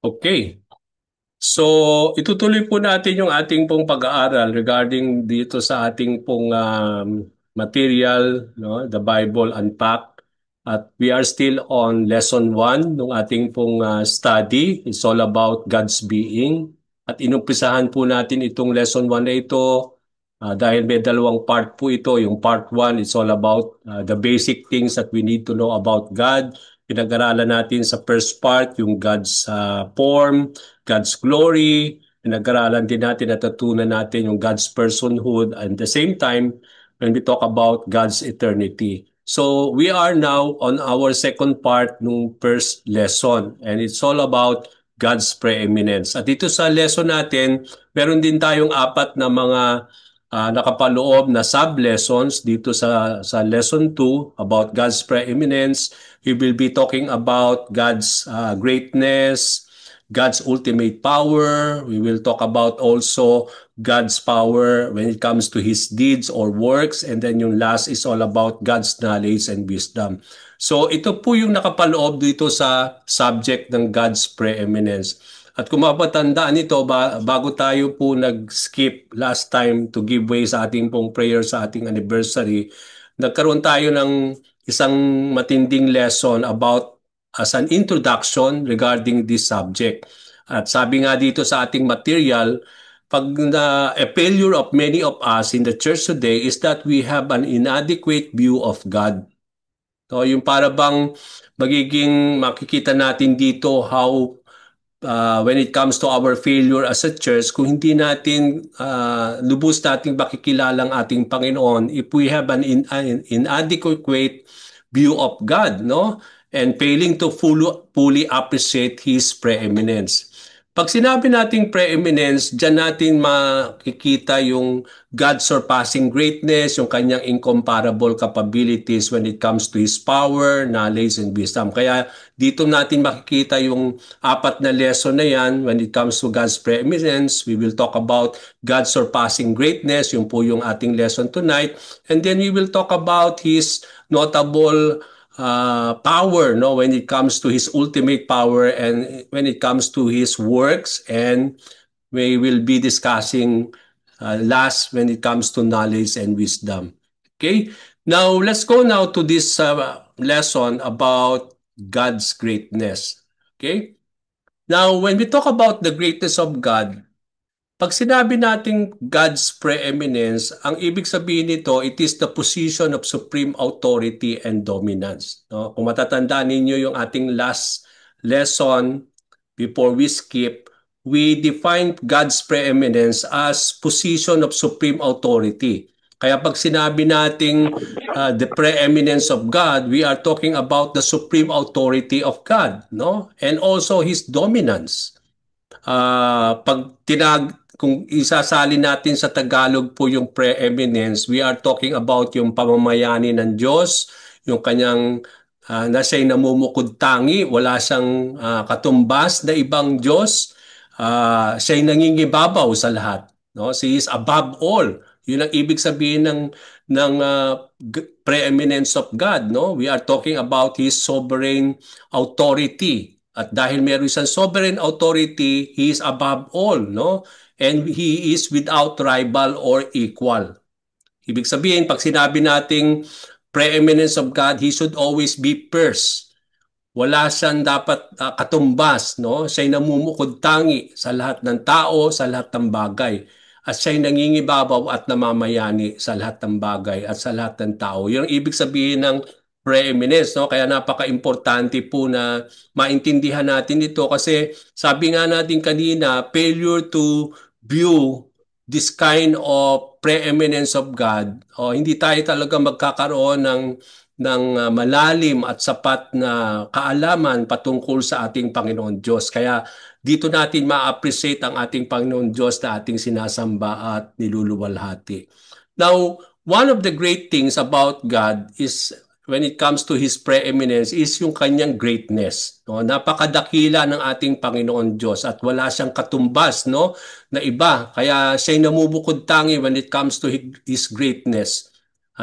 Okay. So, itutuloy po natin yung ating pong pag-aaral regarding dito sa ating pong material, no? The Bible Unpacked. At we are still on lesson 1 ng ating pong study. It's all about God's being. At inumpisahan po natin itong lesson 1 na ito dahil may dalawang part po ito. Yung part 1 is all about the basic things that we need to know about God. Pinag-aralan natin sa first part yung God's form, God's glory. Pinag-aralan din natin at natutunan natin yung God's personhood. And at the same time, when we talk about God's eternity. So we are now on our second part ng first lesson. And it's all about God's preeminence. At dito sa lesson natin, meron din tayong apat na mga nakapaloob na sub-lessons dito sa lesson 2 about God's preeminence. We will be talking about God's greatness, God's ultimate power. We will talk about also God's power when it comes to His deeds or works. And then yung last is all about God's knowledge and wisdom. So ito po yung nakapaloob dito sa subject ng God's preeminence. At kung mapatandaan nito, bago tayo po nag-skip last time to give way sa ating pong prayer sa ating anniversary, nagkaroon tayo ng isang matinding lesson about as an introduction regarding this subject. At sabi nga dito sa ating material, a failure of many of us in the church today is that we have an inadequate view of God. So yung para bang magiging makikita natin dito how when it comes to our failure as a church, kung hindi natin lubos nating makikilalang ating Panginoon, if we have an inadequate view of God, no? And failing to fully appreciate His preeminence. Pag sinabi nating preeminence, dyan natin makikita yung God's surpassing greatness, yung kanyang incomparable capabilities when it comes to His power, knowledge, and wisdom. Kaya dito natin makikita yung apat na lesson na yan when it comes to God's preeminence. We will talk about God's surpassing greatness, yung po yung ating lesson tonight. And then we will talk about His notable power, no, when it comes to His ultimate power and when it comes to His works. And we will be discussing last when it comes to knowledge and wisdom. Okay, now let's go now to this lesson about God's greatness. Okay, now when we talk about the greatness of God, pag sinabi nating God's preeminence, ang ibig sabihin nito, it is the position of supreme authority and dominance. No? Kung matatandaan ninyo yung ating last lesson before we skip, we defined God's preeminence as position of supreme authority. Kaya pag sinabi nating the preeminence of God, we are talking about the supreme authority of God, no? And also His dominance. Pag kung isasali natin sa Tagalog po yung preeminence, we are talking about yung pamamayani ng Diyos, yung kanyang na siya'y namumukod tangi, wala siyang katumbas na ibang Diyos, siya'y nangingibabaw sa lahat. No? He is above all. Yun ang ibig sabihin ng preeminence of God. No? We are talking about His sovereign authority. At dahil meron siyang sovereign authority, He is above all, no? And He is without rival or equal. Ibig sabihin, pag sinabi nating preeminence of God, He should always be first. Wala siyang dapat katumbas, no? Siya'y namumukod tangi sa lahat ng tao, sa lahat ng bagay. At siya'y nangingibabaw at namamayani sa lahat ng bagay at sa lahat ng tao. Yung ibig sabihin ng preeminence, no? Kaya napaka-importante po na maintindihan natin ito kasi sabi nga natin kanina, failure to view this kind of preeminence of God, hindi tayo talaga magkakaroon ng malalim at sapat na kaalaman patungkol sa ating Panginoon Diyos. Kaya dito natin ma-appreciate ang ating Panginoon Diyos na ating sinasamba at niluluwalhati. Now, one of the great things about God is when it comes to His preeminence is yung kanyang greatness. No? Napakadakila ng ating Panginoon Diyos at wala siyang katumbas, no, na iba. Kaya siya'y namubukod tangi when it comes to His greatness.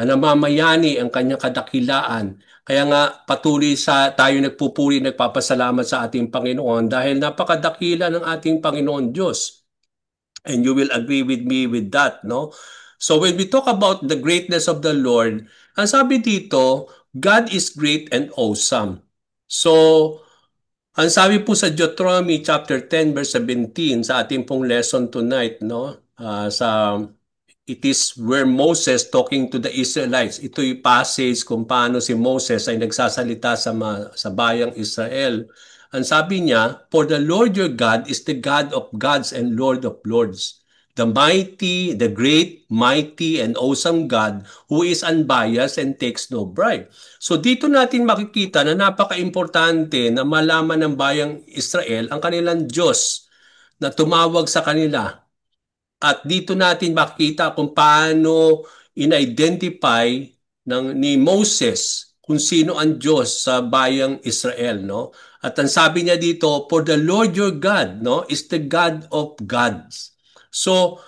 namamayani ang kanyang kadakilaan. Kaya nga patuloy tayo nagpupuri, nagpapasalamat sa ating Panginoon dahil napakadakila ng ating Panginoon Diyos. And you will agree with me with that, no? So when we talk about the greatness of the Lord, ang sabi dito, God is great and awesome. So, ang sabi po sa Deuteronomy chapter 10 verse 17 sa ating pong lesson tonight, no? It is where Moses talking to the Israelites. Ito'y passage kung paano si Moses ay nagsasalita sa bayang Israel. Ang sabi niya, "For the Lord your God is the God of gods and Lord of lords, the mighty, the great, mighty, and awesome God who is unbiased and takes no bribe." So dito natin makikita na napaka-importante na malaman ng bayang Israel ang kanilang Diyos na tumawag sa kanila. At dito natin makikita kung paano in-identify ni Moses kung sino ang Diyos sa bayang Israel, no? At ang sabi niya dito, "For the Lord your God, no, is the God of gods." So,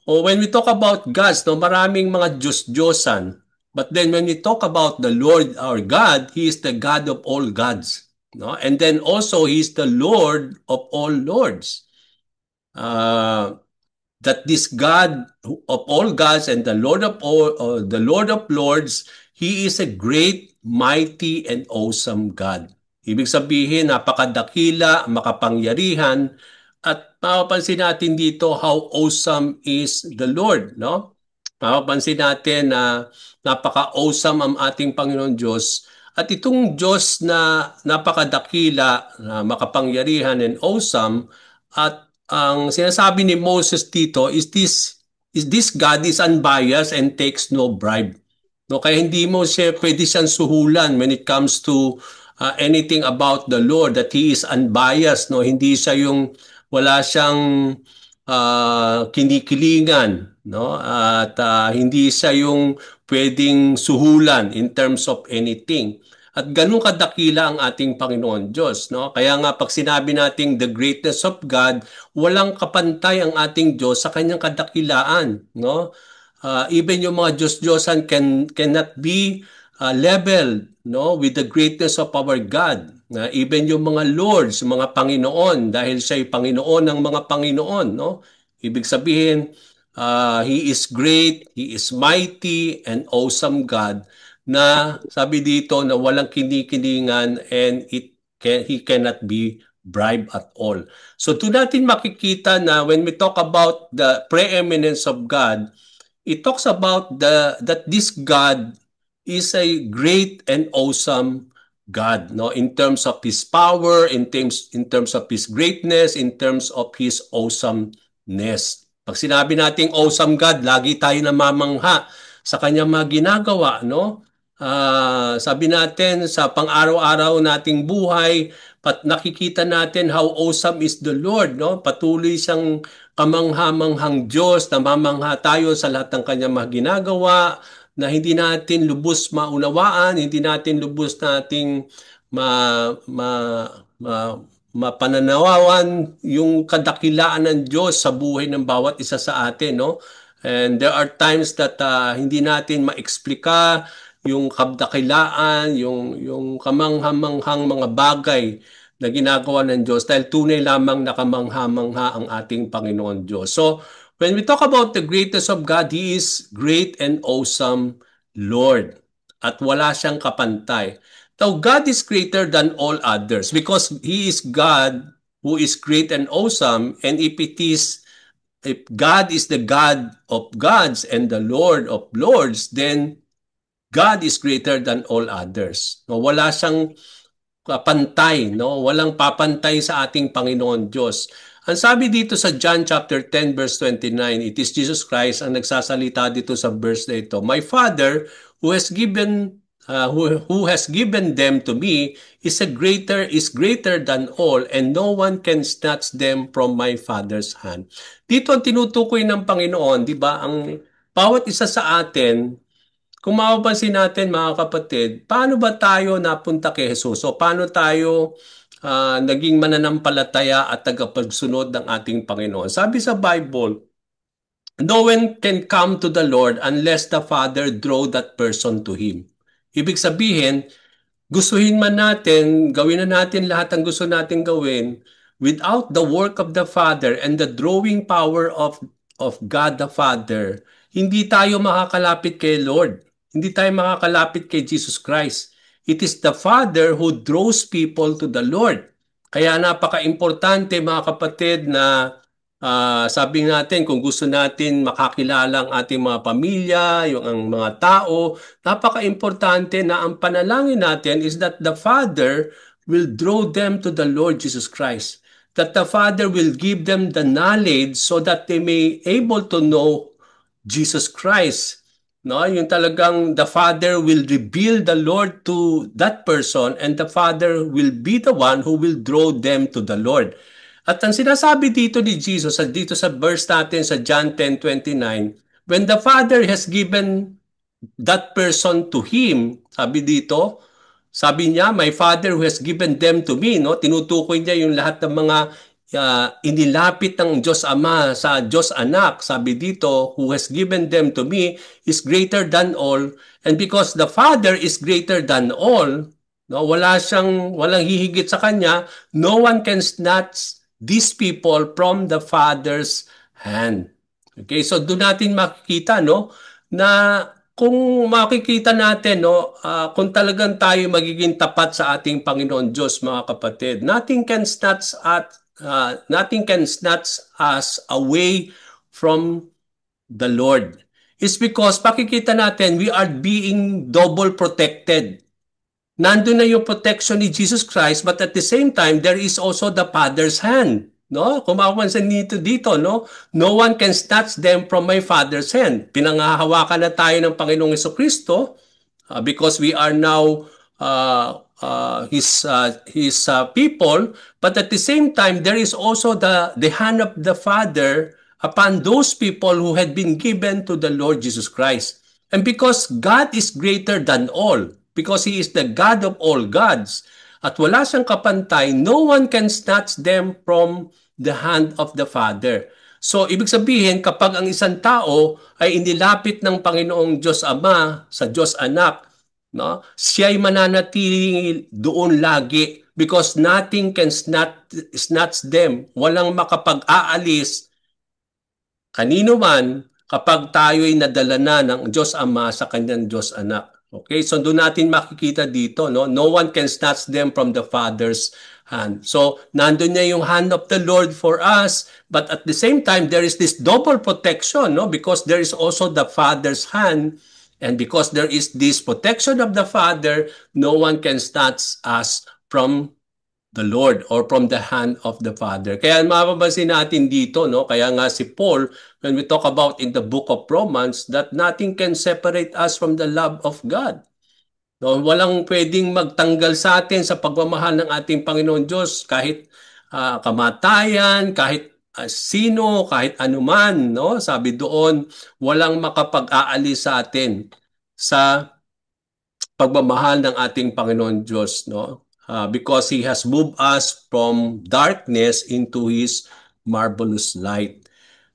when we talk about gods, no, maraming mga Diyos-Diyosan. But then when we talk about the Lord our God, He is the God of all gods, no? And then also He is the Lord of all lords. That this God of all gods and the Lord of all, the Lord of lords, He is a great, mighty, and awesome God. Ibig sabihin, napakadakila, makapangyarihan, at mapapansin natin dito how awesome is the Lord, no? Mapapansin natin na napaka-awesome ang ating Panginoon Diyos. At itong Diyos na napakadakila, na makapangyarihan and awesome, at ang sinasabi ni Moses dito is this God is unbiased and takes no bribe. No, kaya hindi mo siya pwede siyang suhulan when it comes to anything about the Lord, that He is unbiased, no? Hindi siya yung wala siyang kinikilingan, no? At hindi siya yung pwedeng suhulan in terms of anything. At ganun kadakila ang ating Panginoon Diyos, no? Kaya nga pag sinabi nating the greatness of God, walang kapantay ang ating Diyos sa kanyang kadakilaan, no? Even yung mga Diyos-Diyosan cannot be leveled, no, with the greatness of our God. Even yung mga lords, mga Panginoon, dahil siya'y Panginoon ng mga Panginoon, no? Ibig sabihin, He is great, He is mighty, and awesome God na sabi dito na walang kinikilingan and He cannot be bribed at all. So doon natin makikita na when we talk about the preeminence of God, it talks about that this God is a great and awesome God, no, in terms of His power, in terms of His greatness, in terms of His awesomeness. Pag sinabi nating awesome God, lagi tayo namamangha sa kanyang mga ginagawa, no? Sabi natin sa pang-araw-araw nating buhay, nakikita natin how awesome is the Lord, no? Patuloy siyang kamangha-manghang Diyos, namamangha tayo sa lahat ng kanyang mga ginagawa na hindi natin lubos maunawaan, hindi natin lubos nating ma, ma, mapananawawan yung kadakilaan ng Diyos sa buhay ng bawat isa sa atin, no? And there are times that hindi natin ma-explika yung kadakilaan, yung kamangha-manghang mga bagay na ginagawa ng Diyos dahil tunay lamang nakamangha-mangha ang ating Panginoon Diyos. So, when we talk about the greatness of God, He is great and awesome Lord. At wala siyang kapantay. Now, God is greater than all others because He is God who is great and awesome. And if God is the God of gods and the Lord of lords, then God is greater than all others. No, wala siyang pantay, no? Walang papantay sa ating Panginoon Diyos. Ang sabi dito sa John chapter 10 verse 29, it is Jesus Christ ang nagsasalita dito sa verse na ito. "My Father who has given them to me is greater than all, and no one can snatch them from my Father's hand." Dito ang tinutukoy ng Panginoon, di ba? Ang bawat isa sa atin, kung mapapansin natin mga kapatid, paano ba tayo napunta kay Jesus? O paano tayo naging mananampalataya at tagapagsunod ng ating Panginoon? Sabi sa Bible, No one can come to the Lord unless the Father draw that person to Him. Ibig sabihin, gustuhin man natin, gawin na natin lahat ng gusto natin gawin, without the work of the Father and the drawing power of God the Father, hindi tayo makakalapit kay Lord. Hindi tayo makakalapit kay Jesus Christ. It is the Father who draws people to the Lord. Kaya napaka-importante mga kapatid na sabi natin kung gusto natin makakilala ang ating mga pamilya, yung ang mga tao, napaka-importante na ang panalangin natin is that the Father will draw them to the Lord Jesus Christ. That the Father will give them the knowledge so that they may able to know Jesus Christ. No, yung talagang the Father will reveal the Lord to that person and the Father will be the one who will draw them to the Lord. At ang sinasabi dito ni Jesus, dito sa verse natin sa John 10:29, when the Father has given that person to him, sabi niya, my Father who has given them to me, no? Tinutukoy niya yung lahat ng mga inilapit ng Diyos Ama sa Diyos Anak. Sabi dito, who has given them to me is greater than all. And because the Father is greater than all, no, walang hihigit sa kanya, no one can snatch these people from the Father's hand. Okay, so doon natin makikita no na kung makikita natin no kung talagang tayo magiging tapat sa ating Panginoon Diyos mga kapatid, nothing can snatch us away from the Lord. It's because pakikita natin we are being double protected. Nandun na yung protection ni Jesus Christ, but at the same time, there is also the Father's hand. No? Kung mapapansin dito, no? No one can snatch them from my Father's hand. Pinangahawakan na tayo ng Panginoong Jesucristo because we are now his people, but at the same time, there is also the hand of the Father upon those people who had been given to the Lord Jesus Christ. And because God is greater than all, because He is the God of all gods, at wala siyang kapantay, no one can snatch them from the hand of the Father. So, ibig sabihin, kapag ang isang tao ay inilapit ng Panginoong Diyos Ama sa Diyos Anak, no, siya'y mananatili doon lagi because nothing can snatch them. Walang makapag-aalis kanino man kapag tayo'y nadala na ng Diyos Ama sa kanyang Diyos Anak. Okay, so doon natin makikita dito, no? No one can snatch them from the Father's hand. So, nandun niya yung hand of the Lord for us, but at the same time, there is this double protection, no? Because there is also the Father's hand, and because there is this protection of the Father, no one can snatch us from the Lord or from the hand of the Father. Kaya mapapansin natin dito, no? Kaya nga si Paul, when we talk about in the book of Romans, that nothing can separate us from the love of God. No, walang pwedeng magtanggal sa atin sa pagmamahal ng ating Panginoon Diyos kahit kamatayan, kahit sino, kahit anuman, no? Sabi doon, walang makapag-aalis sa atin sa pagmamahal ng ating Panginoon Diyos, no? Because He has moved us from darkness into His marvelous light.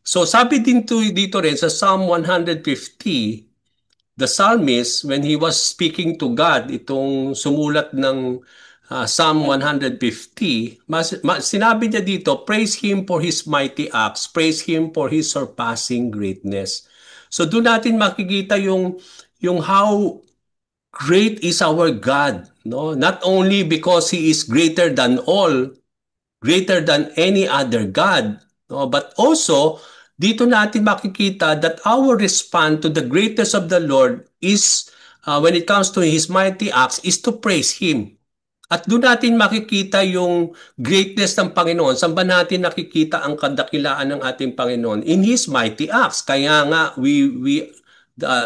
So sabi din dito rin sa Psalm 150, the psalmist, when he was speaking to God, itong sumulat ng Psalm 150, sinabi niya dito, praise Him for His mighty acts, praise Him for His surpassing greatness. So doon natin makikita yung how great is our God, no? Not only because He is greater than all, greater than any other God, no? But also, dito natin makikita that our response to the greatness of the Lord is, when it comes to His mighty acts, is to praise Him. At doon natin makikita yung greatness ng Panginoon. Saan ba natin nakikita ang kadakilaan ng ating Panginoon? In His mighty acts. Kaya nga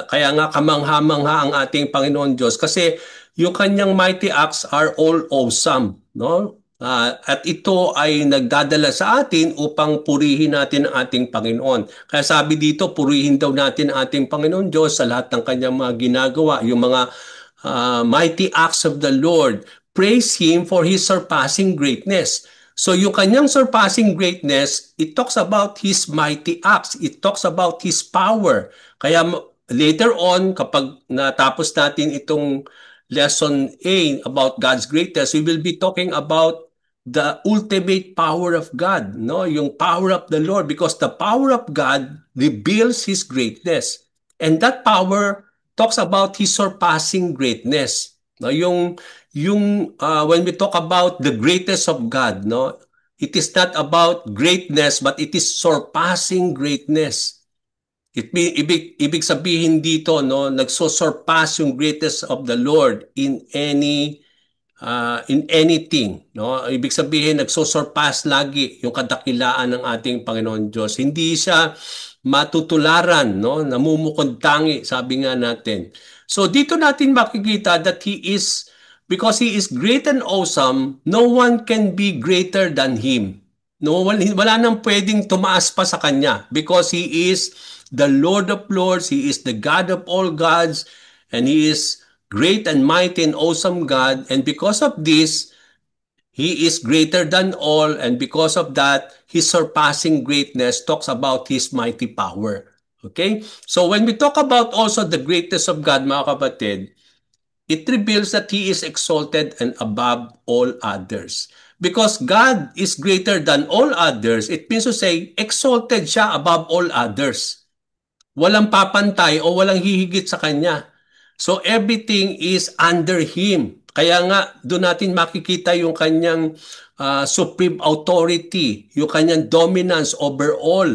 kaya nga kamangha-mangha ang ating Panginoon Diyos kasi yung kanyang mighty acts are all awesome, no? At ito ay nagdadala sa atin upang purihin natin ang ating Panginoon. Kaya sabi dito, purihin daw natin ang ating Panginoon Diyos sa lahat ng kanyang mga ginagawa, yung mga mighty acts of the Lord. Praise Him for His surpassing greatness. So yung kanyang surpassing greatness, it talks about His mighty acts. It talks about His power. Kaya later on, kapag natapos natin itong lesson A about God's greatness, we will be talking about the ultimate power of God, no? Yung power of the Lord, because the power of God reveals His greatness. And that power talks about His surpassing greatness. No, when we talk about the greatness of God, no, it is not about greatness, but it is surpassing greatness. Ibig sabihin dito, no, nagso-surpass yung greatness of the Lord in anything, no? Ibig sabihin nagso-surpass lagi yung kadakilaan ng ating Panginoon Diyos. Hindi siya matutularan, no? Namumukod-tangi, sabi nga natin. So dito natin makikita that because He is great and awesome, no one can be greater than Him. No, wala nang pwedeng tumaas pa sa Kanya because He is the Lord of Lords, He is the God of all gods, and He is great and mighty and awesome God. And because of this, He is greater than all. And because of that, His surpassing greatness talks about His mighty power. Okay? So when we talk about also the greatness of God, mga kapatid, it reveals that He is exalted and above all others. Because God is greater than all others, it means to say, exalted siya above all others. Walang papantay o walang hihigit sa Kanya. So everything is under Him. Kaya nga, doon natin makikita yung Kanyang supreme authority, yung Kanyang dominance over all.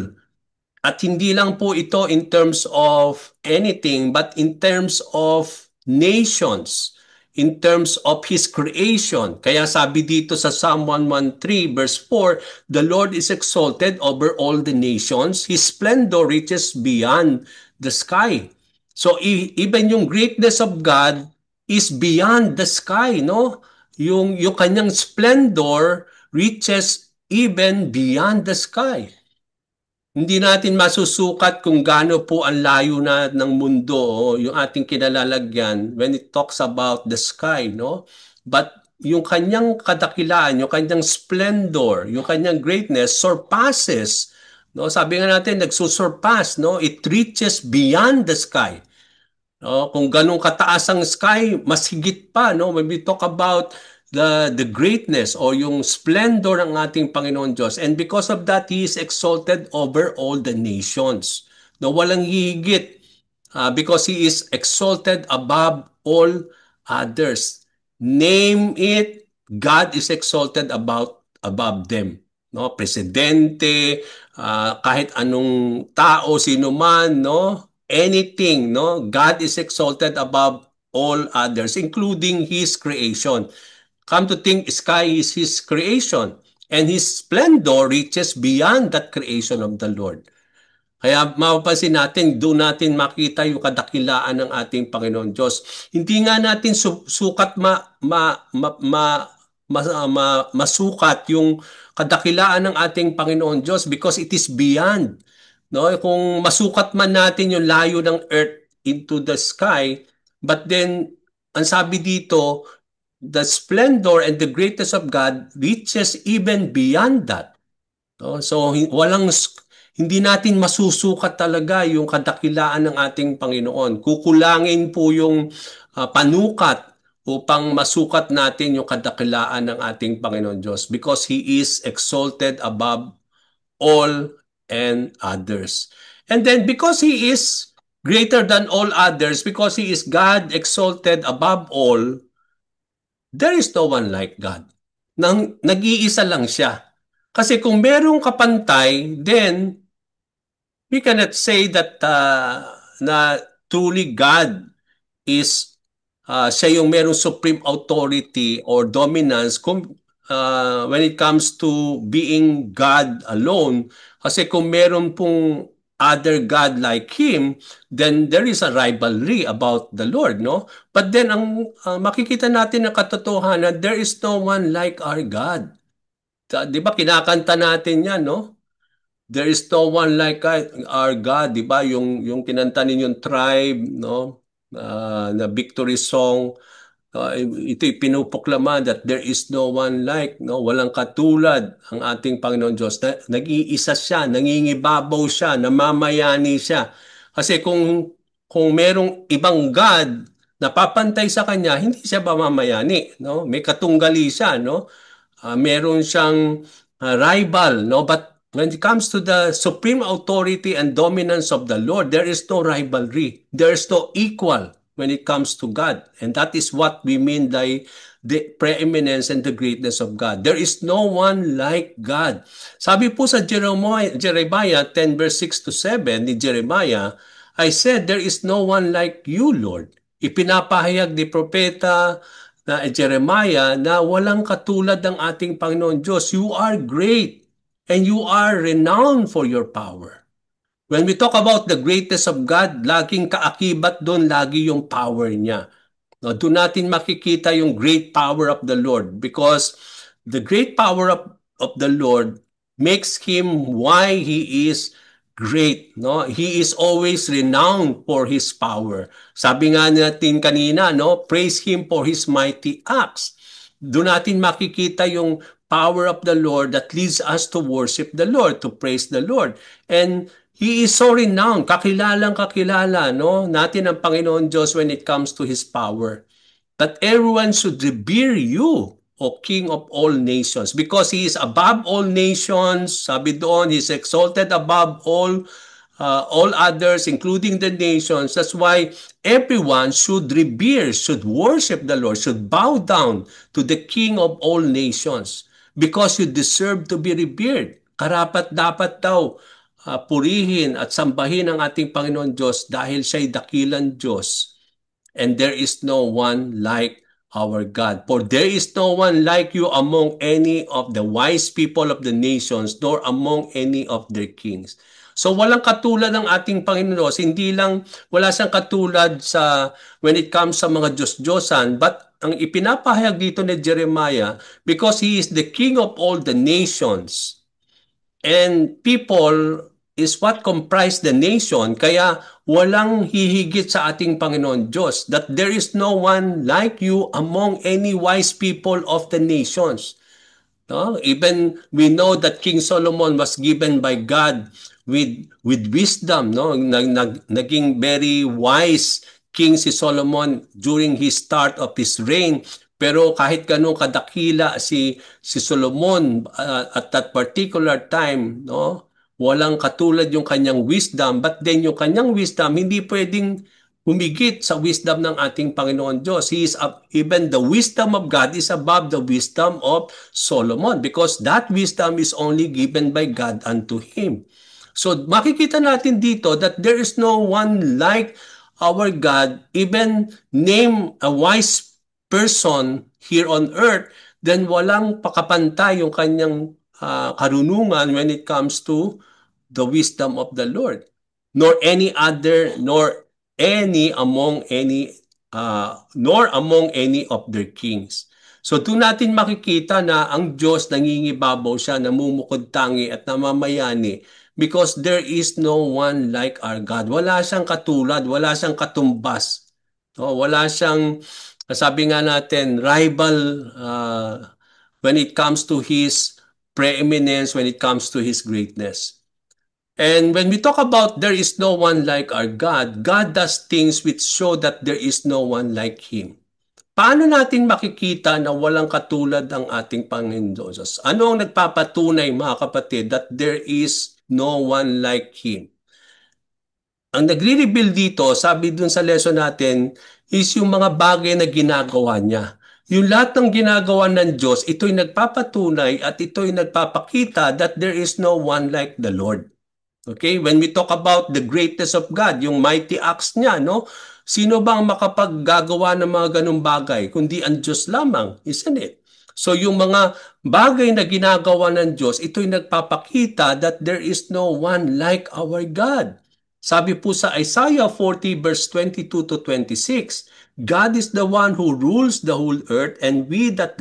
At hindi lang po ito in terms of anything, but in terms of nations, in terms of His creation. Kaya sabi dito sa Psalm 113 verse 4, the Lord is exalted over all the nations. His splendor reaches beyond the sky. So even yung greatness of God is beyond the sky, no? Yung kanyang splendor reaches even beyond the sky. Hindi natin masusukat kung gaano po ang layo na ng mundo, yung ating kinalalagyan when it talks about the sky, no? But yung kanyang kadakilaan, yung kanyang splendor, yung kanyang greatness surpasses, no? Sabi nga natin, nagsusurpass, no? It reaches beyond the sky. No, kung ganun kataas ang sky, mas higit pa, no? When we talk about the greatness o yung splendor ng ating Panginoon Diyos. And because of that, He is exalted over all the nations. No, walang higit because He is exalted above all others. Name it, God is exalted above them. No, presidente, kahit anong tao, sino man, no? Anything, no? God is exalted above all others, including His creation. Come to think, sky is His creation, and His splendor reaches beyond that creation of the Lord. Kaya mapapansin natin, doon natin makita yung kadakilaan ng ating Panginoon Diyos. Hindi nga natin sukat masukat yung kadakilaan ng ating Panginoon Diyos because it is beyond. No? Kung masukat man natin yung layo ng earth into the sky, but then, ang sabi dito, the splendor and the greatness of God reaches even beyond that. No? So hindi natin masusukat talaga yung kadakilaan ng ating Panginoon. Kukulangin po yung panukat upang masukat natin yung kadakilaan ng ating Panginoon Diyos because He is exalted above all and others. And then because He is greater than all others, because He is God exalted above all, there is no one like God. Nag-iisa lang siya. Kasi kung merong kapantay, then we cannot say that na truly God is siya yung merong supreme authority or dominance when it comes to being God alone. Kasi kung meron pong other God like Him, then there is a rivalry about the Lord, no? But then, ang makikita natin ng katotohanan, there is no one like our God. Di ba, kinakanta natin yan, no? There is no one like our God, di ba? Yung kinanta ninyong Tribe, no? Na victory song. Ito'y pinuproklama that there is no one like, no, walang katulad ang ating Panginoon Diyos. Nag-iisa siya, nangingibabaw siya, namamayani siya. Kasi kung merong ibang God na papantay sa kanya, hindi siya mamamayani, no? May katunggali siya, no? Meron siyang rival, no? But when it comes to the supreme authority and dominance of the Lord, there is no rivalry. There is no equal when it comes to God. And that is what we mean by the preeminence and the greatness of God. There is no one like God. Sabi po sa Jeremiah 10 verse 6 to 7 ni Jeremiah, I said, there is no one like you, Lord. Ipinapahayag ni propeta na Jeremiah na walang katulad ng ating Panginoon Diyos. You are great and you are renowned for your power. When we talk about the greatness of God, laging kaakibat doon, lagi yung power niya. No, doon natin makikita yung great power of the Lord because the great power of the Lord makes him why he is great. No? He is always renowned for his power. Sabi nga natin kanina, no? Praise him for his mighty acts. Doon natin makikita yung power of the Lord that leads us to worship the Lord, to praise the Lord. And He is so renowned, kakilalang kakilala, no? Natin ang Panginoon Diyos when it comes to His power. That everyone should revere you, O King of all nations, because He is above all nations. Sabi doon, He is exalted above all others, including the nations. That's why everyone should revere, should worship the Lord, should bow down to the King of all nations because you deserve to be revered. Karapat dapat daw purihin at sambahin ang ating Panginoon Diyos dahil siya'y dakilang Diyos. And there is no one like our God. For there is no one like you among any of the wise people of the nations, nor among any of their kings. So walang katulad ng ating Panginoon. Hindi lang wala siyang katulad sa when it comes sa mga Diyos-Diyosan, but ang ipinapahayag dito ni Jeremiah, because he is the king of all the nations. And people is what comprise the nation, kaya walang hihigit sa ating Panginoon Diyos, that there is no one like you among any wise people of the nations. No? Even we know that King Solomon was given by God with wisdom. No? Naging very wise king si Solomon during his start of his reign. Pero kahit ganun kadakila si Solomon at that particular time, no? Walang katulad yung kanyang wisdom, but then yung kanyang wisdom hindi pwedeng humigit sa wisdom ng ating Panginoon Diyos. He is even the wisdom of God is above the wisdom of Solomon because that wisdom is only given by God unto him. So makikita natin dito that there is no one like our God, even name a wise person here on earth, then walang pakapantay yung kanyang karunungan when it comes to the wisdom of the Lord, nor any other, nor among any of their kings. So doon natin makikita na ang Diyos nangingibabaw siya, namumukod tangi at namamayani because there is no one like our God. Wala siyang katulad, wala siyang katumbas. No, wala siyang, sabi nga natin, rival when it comes to His preeminence, when it comes to His greatness. And when we talk about there is no one like our God, God does things which show that there is no one like Him. Paano natin makikita na walang katulad ang ating Panginoon Diyos? Ano ang nagpapatunay, mga kapatid, that there is no one like Him? Ang nagre-reveal dito, sabi dun sa lesson natin, is yung mga bagay na ginagawa niya. Yung lahat ng ginagawa ng Diyos, ito'y nagpapatunay at ito'y nagpapakita that there is no one like the Lord. Okay, when we talk about the greatness of God, yung mighty acts niya, no? Sino bang makapaggagawa ng mga ganung bagay kundi ang Diyos lamang, isn't it? So yung mga bagay na ginagawa ng Diyos, ito'y nagpapakita that there is no one like our God. Sabi po sa Isaiah 40 verse 22 to 26, God is the one who rules the whole earth, and we that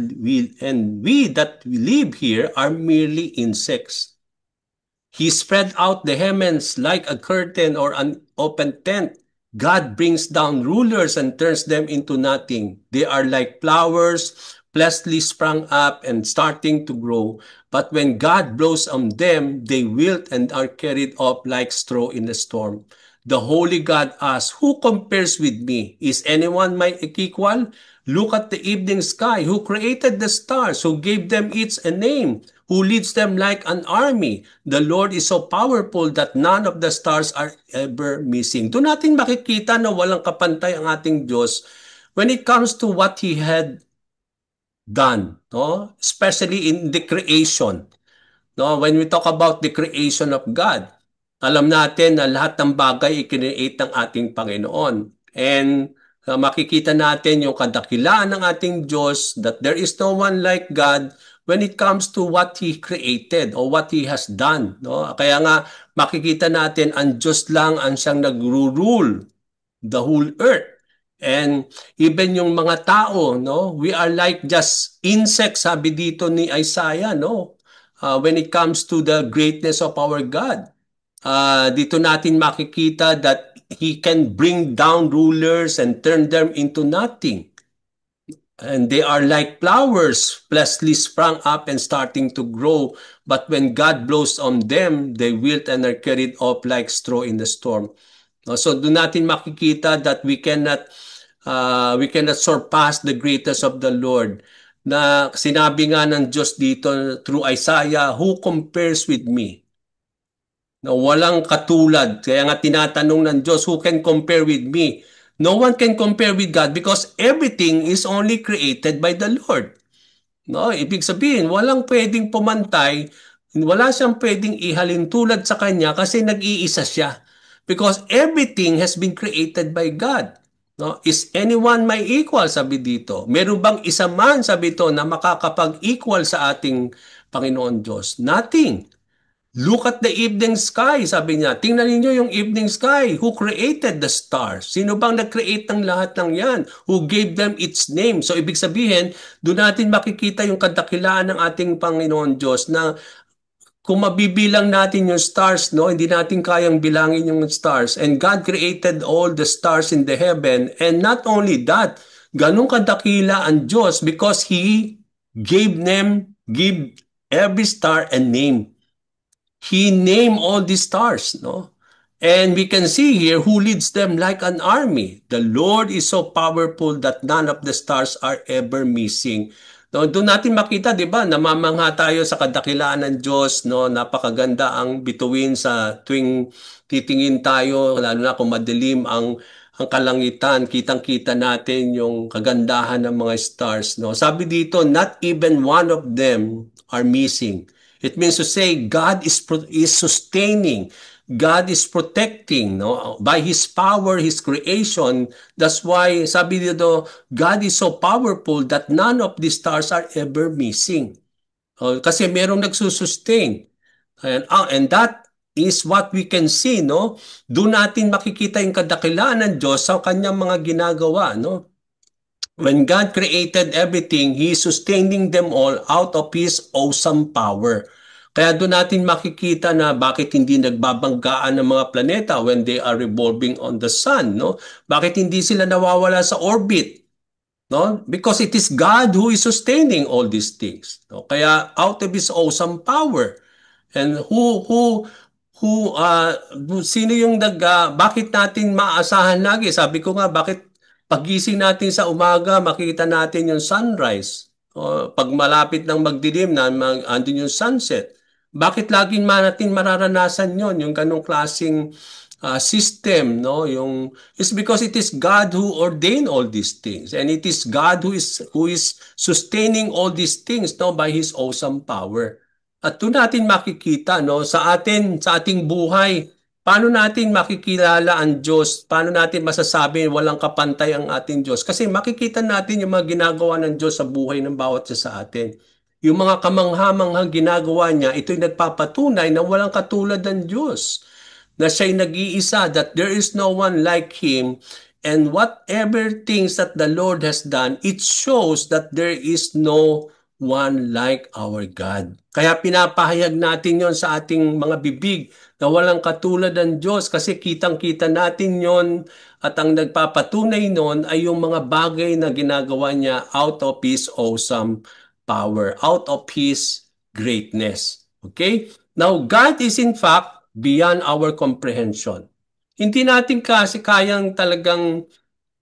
live here are merely insects. He spread out the heavens like a curtain or an open tent. God brings down rulers and turns them into nothing. They are like flowers, fleshly sprung up and starting to grow. But when God blows on them, they wilt and are carried off like straw in a storm. The Holy God asks, who compares with me? Is anyone my equal? Look at the evening sky, who created the stars, who gave them each a name, who leads them like an army. The Lord is so powerful that none of the stars are ever missing. Doon natin makikita na walang kapantay ang ating Diyos when it comes to what He had done, no? Especially in the creation. No, when we talk about the creation of God, alam natin na lahat ng bagay i-create ng ating Panginoon. And makikita natin yung kadakilaan ng ating Diyos that there is no one like God when it comes to what He created or what He has done. No? Kaya nga makikita natin ang Diyos lang ang siyang nag-rule the whole earth. And even yung mga tao, no, we are like just insects, sabi dito ni Isaiah, no? When it comes to the greatness of our God. Dito natin makikita that He can bring down rulers and turn them into nothing. And they are like flowers, fleshly sprung up and starting to grow. But when God blows on them, they wilt and are carried off like straw in the storm. So doon natin makikita that we cannot surpass the greatness of the Lord. Na sinabi nga ng Diyos dito through Isaiah, who compares with me? Na walang katulad. Kaya nga tinatanong ng Diyos, who can compare with me? No one can compare with God because everything is only created by the Lord. No, ibig sabihin, walang pwedeng pumantay, wala siyang pwedeng ihalin tulad sa kanya kasi nag-iisa siya. Because everything has been created by God. No? Is anyone may equal, sabi dito? Meron bang isa man, sabi dito, na makakapag-equal sa ating Panginoon Diyos? Nothing. Look at the evening sky, sabi niya. Tingnan niyo yung evening sky. Who created the stars? Sino bang nag-create ng lahat ng yan? Who gave them its name? So, ibig sabihin, doon natin makikita yung kadakilaan ng ating Panginoon Diyos na kung mabibilang natin yung stars, no, hindi natin kayang bilangin yung stars. And God created all the stars in the heaven. And not only that, ganun kadakila ang Diyos because He give every star a name. He named all these stars, no? And we can see here who leads them like an army. The Lord is so powerful that none of the stars are ever missing. No, doon natin makita, 'di ba? Namamangha tayo sa kadakilaan ng Diyos, no? Napakaganda ang bituin sa tuwing titingin tayo, lalo na kung madilim ang kalangitan, kitang-kita natin yung kagandahan ng mga stars, no? Sabi dito, not even one of them are missing. It means to say God is sustaining, God is protecting, no, by His power, His creation. That's why sabi dito, God is so powerful that none of the stars are ever missing. Kasi merong nagsusustain. And that is what we can see, no? Doon natin makikita yung kadakilaan ng Diyos sa kanyang mga ginagawa, no? When God created everything, He is sustaining them all out of His awesome power. Kaya doon natin makikita na bakit hindi nagbabanggaan ng mga planeta when they are revolving on the sun, no? Bakit hindi sila nawawala sa orbit, no? Because it is God who is sustaining all these things. No? Kaya out of His awesome power. And sino yung bakit natin maasahan lagi? Sabi ko nga, bakit pagising natin sa umaga, makita natin yung sunrise. O, pag malapit ng magdilim na andun yung sunset. Bakit laging natin mararanasan yon yung ganong klaseng system, no? It's because it is God who ordained all these things, and it is God who is sustaining all these things, no, by His awesome power. At doon natin makikita, no, sa ating buhay, paano natin makikilala ang Diyos? Paano natin masasabi walang kapantay ang ating Diyos? Kasi makikita natin yung mga ginagawa ng Diyos sa buhay ng bawat isa sa atin. Yung mga kamangha-manghang ginagawa niya, ito'y nagpapatunay na walang katulad ng Diyos. Na siya'y nag-iisa, that there is no one like Him. And whatever things that the Lord has done, it shows that there is no one like our God. Kaya pinapahayag natin yon sa ating mga bibig na walang katulad ng Diyos kasi kitang-kita natin yon at ang nagpapatunay nun ay yung mga bagay na ginagawa niya out of His awesome power, out of His greatness. Okay? Now, God is in fact beyond our comprehension. Hindi natin kasi kayang talagang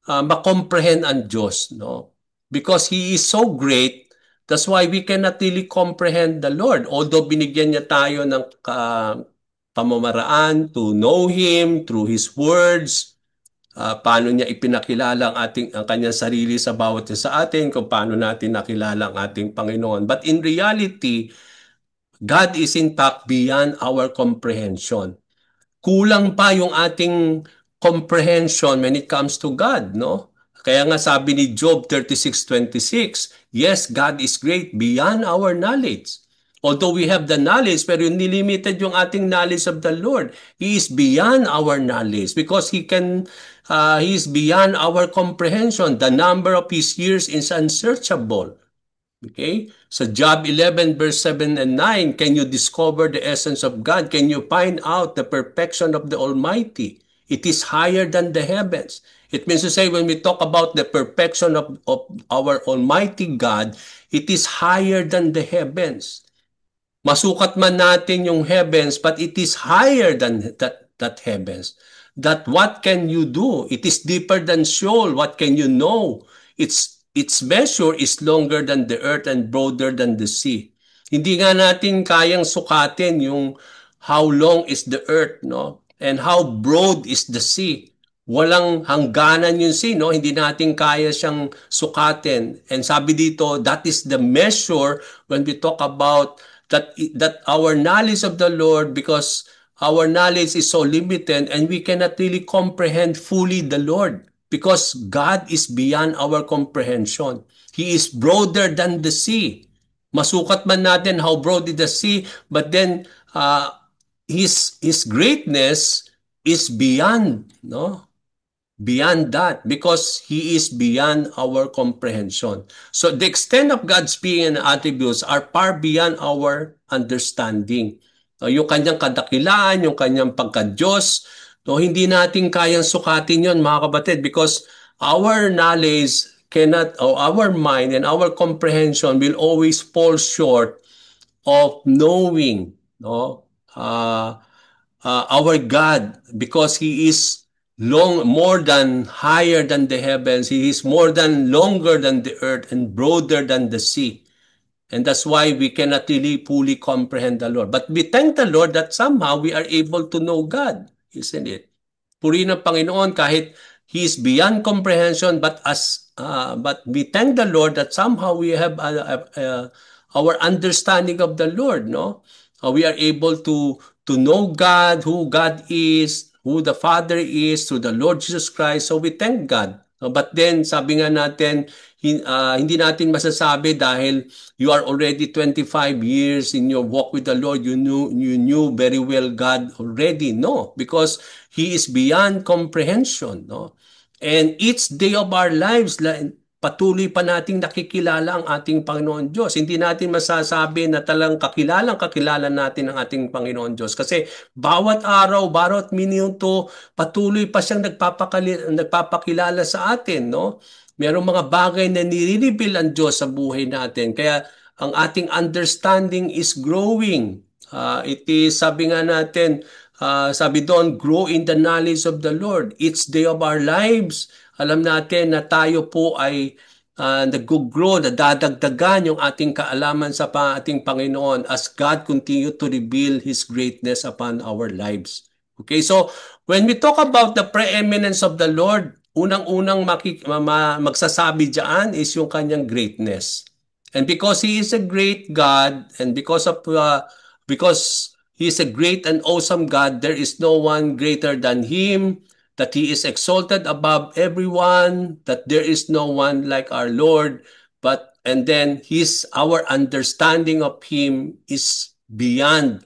makomprehend ang Diyos, no? Because He is so great, that's why we cannot really comprehend the Lord. Although binigyan niya tayo ng pamamaraan to know Him through His words, paano niya ipinakilala ang kanyang sarili sa bawat isa sa atin, kung paano natin nakilala ang ating Panginoon. But in reality, God is in fact beyond our comprehension. Kulang pa yung ating comprehension when it comes to God, no? Kaya nga sabi ni Job 36:26, yes, God is great beyond our knowledge. Although we have the knowledge, pero nilimited yung ating knowledge of the Lord. He is beyond our knowledge because He is beyond our comprehension. The number of His years is unsearchable. Okay? So Job 11 verse 7 and 9, can you discover the essence of God? Can you find out the perfection of the Almighty? It is higher than the heavens. It means to say when we talk about the perfection of our Almighty God, it is higher than the heavens. Masukat man natin yung heavens, but it is higher than that heavens. That what can you do? It is deeper than Sheol. What can you know? Its measure is longer than the earth and broader than the sea. Hindi nga natin kayang sukatin yung how long is the earth, no? And how broad is the sea. Walang hangganan yung sea, no? Hindi natin kaya siyang sukatin. And sabi dito, that is the measure when we talk about that our knowledge of the Lord, because our knowledge is so limited and we cannot really comprehend fully the Lord. Because God is beyond our comprehension. He is broader than the sea. Masukat man natin how broad is the sea, but then His greatness is beyond, no? Beyond that, because He is beyond our comprehension. So the extent of God's being and attributes are far beyond our understanding. Yung kanyang kadakilaan, yung kanyang pagka-Diyos, no, hindi natin kayang sukatin yon mga kapatid, because our knowledge cannot, or our mind and our comprehension will always fall short of knowing, no, our God, because He is more than higher than the heavens. He is more than longer than the earth and broader than the sea. And that's why we cannot really fully comprehend the Lord. But we thank the Lord that somehow we are able to know God, isn't it? Purihin ng Panginoon kahit He is beyond comprehension, but we thank the Lord that somehow we have our understanding of the Lord, no? We are able to know God, who God is, who the Father is, through the Lord Jesus Christ. So we thank God. But then, sabi nga natin, hindi natin masasabi dahil you are already 25 years in your walk with the Lord, you knew very well God already. No, because He is beyond comprehension. No? And each day of our lives, patuloy pa nating nakikilala ang ating Panginoon Diyos. Hindi natin masasabi na talang kakilala natin ang ating Panginoon Diyos. Kasi bawat araw, bawat minuto, patuloy pa siyang nagpapakilala sa atin. No? Merong mga bagay na nire-reveal ang Diyos sa buhay natin. Kaya ang ating understanding is growing. It is, sabi nga natin, sabi doon, grow in the knowledge of the Lord. Each day of our lives, alam natin na tayo po ay nag-grow, nadadagdagan yung ating kaalaman sa ating Panginoon as God continue to reveal His greatness upon our lives. Okay, so when we talk about the preeminence of the Lord, unang-unang magsasabi dyan is yung kanyang greatness. And because He is a great God, and because He is a great and awesome God, there is no one greater than Him, that He is exalted above everyone, that there is no one like our Lord, and then our understanding of Him is beyond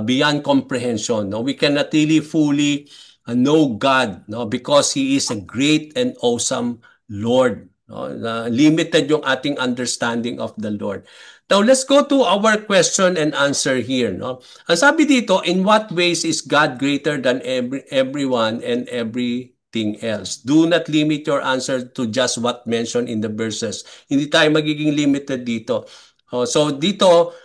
beyond comprehension. No, we cannot really fully know God, no, because He is a great and awesome Lord. No? Na limited yung ating understanding of the Lord. Now, let's go to our question and answer here. No? Ang sabi dito, in what ways is God greater than everyone and everything else? Do not limit your answer to just what mentioned in the verses. Hindi tayo magiging limited dito. So dito,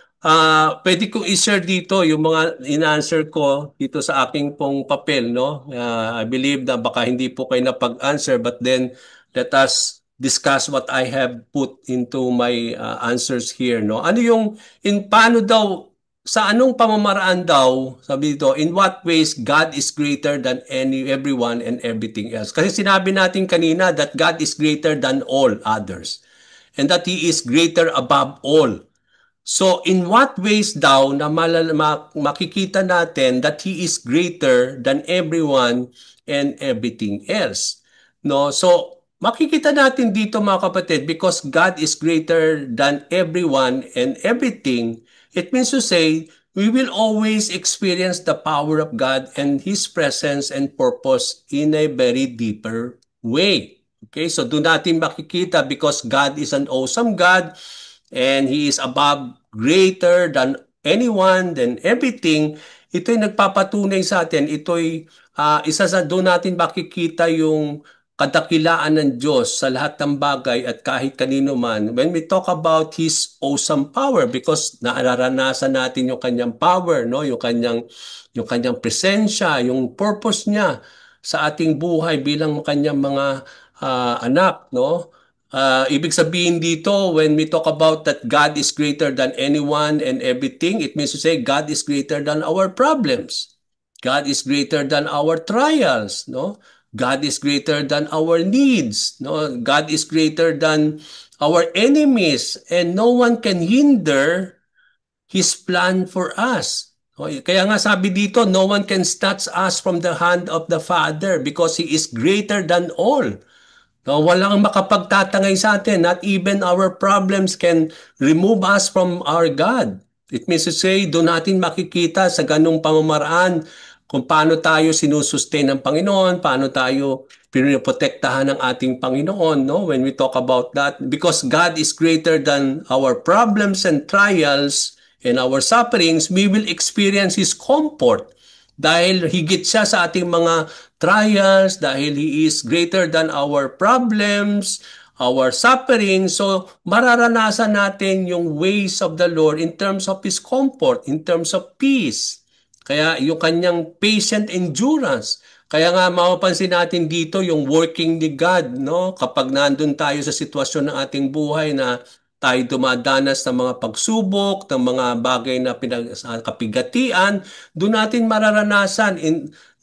pwede kong i-share dito yung mga in-answer ko dito sa aking pong papel. No? I believe na baka hindi po kayo napag-answer, but then let us discuss what I have put into my answers here. No? Ano yung, paano daw, sa anong pamamaraan daw, sabi dito, in what ways God is greater than everyone and everything else? Kasi sinabi natin kanina that God is greater than all others and that He is greater above all. So in what ways daw na makikita natin that He is greater than everyone and everything else? No? So makikita natin dito mga kapatid, because God is greater than everyone and everything, it means to say we will always experience the power of God and His presence and purpose in a very deeper way. Okay, so doon natin makikita, because God is an awesome God and He is above, greater than anyone, than everything. Ito'y nagpapatunay sa atin, ito'y isa sa doon natin makikita yung kadakilaan ng Diyos sa lahat ng bagay at kahit kanino man. When we talk about His awesome power, because nararanasan natin yung kanyang power, no? Yung kanyang presensya, yung purpose niya sa ating buhay bilang kanyang mga anak, no? Ibig sabihin dito, when we talk about that God is greater than anyone and everything, it means to say God is greater than our problems. God is greater than our trials, no? God is greater than our needs, no? God is greater than our enemies, and no one can hinder His plan for us. Kaya nga sabi dito, no one can snatch us from the hand of the Father because He is greater than all. No, walang makapagtatangay sa atin. Not even our problems can remove us from our God. It means to say, doon natin makikita sa ganung pamamaraan kung paano tayo sinusustain ng Panginoon, paano tayo pinoprotektahan ng ating Panginoon, no? When we talk about that, because God is greater than our problems and trials and our sufferings, we will experience His comfort dahil higit siya sa ating mga trials, dahil He is greater than our problems, our suffering. So mararanasan natin yung ways of the Lord in terms of His comfort, in terms of peace. Kaya yung kanyang patient endurance. Kaya nga mapapansin natin dito yung working ni God, no? Kapag nandun tayo sa sitwasyon ng ating buhay na tayo dumadanas ng mga pagsubok, ng mga bagay na kapigatian, doon natin mararanasan